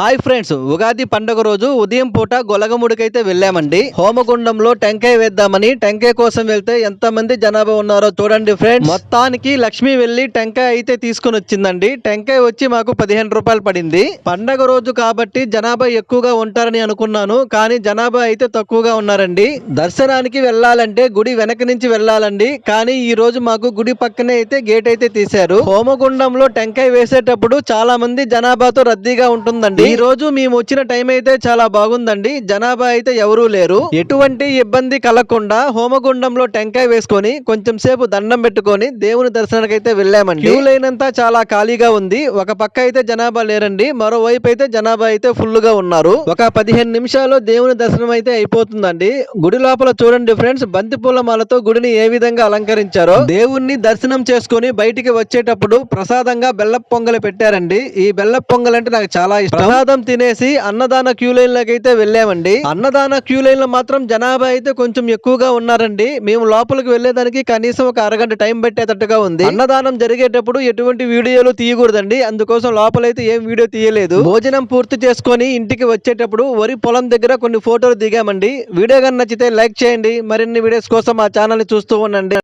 Hi friends, Ugadi పండుగ రోజు ఉదయం పూట గొలగముడికైతే వెళ్ళామండి. హోమగుండంలో టెంకాయ వేద్దామని టెంకాయ కోసం వెళ్తే ఎంత మంది జనాభా ఉన్నారో చూడండి ఫ్రెండ్స్. మొత్తానికి లక్ష్మి వెళ్లి టెంకాయ అయితే తీసుకుని వచ్చిందండి. టెంకాయ వచ్చి మాకు 15 రూపాయలు పడింది. పండగ రోజు కాబట్టి జనాభా ఎక్కువగా ఉంటారని అనుకున్నాను, కానీ జనాభా అయితే తక్కువగా ఉన్నారండి. దర్శనానికి వెళ్ళాలంటే గుడి వెనక నుంచి వెళ్ళాలండి, కానీ ఈ రోజు మాకు గుడి పక్కనే అయితే గేట్ అయితే తీశారు. హోమగుండంలో టెంకాయ వేసేటప్పుడు చాలా మంది జనాభాతో రద్దీగా ఉంటుందండి. ఈ రోజు మేము వచ్చిన టైం అయితే చాలా బాగుందండి. జనాభా అయితే ఎవరూ లేరు. ఎటువంటి ఇబ్బంది కలగకుండా హోమగుండంలో టెంకాయ వేసుకొని కొంచెం సేపు దండం పెట్టుకొని దేవుని దర్శనానికి అయితే వెళ్ళామండి. క్యూ లైన్ అంతా చాలా ఖాళీగా ఉంది. ఒక పక్క అయితే జనాభా లేరండి, మరోవైపు అయితే జనాభా అయితే ఫుల్ గా ఉన్నారు. ఒక 15 నిమిషాల్లో దేవుని దర్శనం అయితే అయిపోతుందండి. గుడి లోపల చూడండి ఫ్రెండ్స్, బంతి పూల మాలతో గుడిని ఏ విధంగా అలంకరించారో. దేవుణ్ణి దర్శనం చేసుకుని బయటికి వచ్చేటప్పుడు ప్రసాదంగా బెల్లపు పొంగలి పెట్టారండి. ఈ బెల్లపు పొంగల్ అంటే నాకు చాలా ఇష్టం. ప్రసాదం తినేసి అన్నదాన క్యూ లైన్ లోకి అయితే వెళ్ళామండి. అన్నదాన క్యూ లైన్ లో మాత్రం జనాభా అయితే కొంచెం ఎక్కువగా ఉన్నారండి. మేము లోపలికి వెళ్లేదానికి కనీసం ఒక అరగంట టైం పెట్టేటట్టుగా ఉంది. అన్నదానం జరిగేటప్పుడు ఎటువంటి వీడియోలు తీయకూడదండి, అందుకోసం లోపలైతే ఏం వీడియో తీయలేదు. భోజనం పూర్తి చేసుకొని ఇంటికి వచ్చేటప్పుడు వరి పొలం దగ్గర కొన్ని ఫోటోలు దిగామండి. వీడియో గాని నచ్చితే లైక్ చేయండి. మరిన్ని వీడియోస్ కోసం మా ఛానల్ ని చూస్తూ ఉండండి.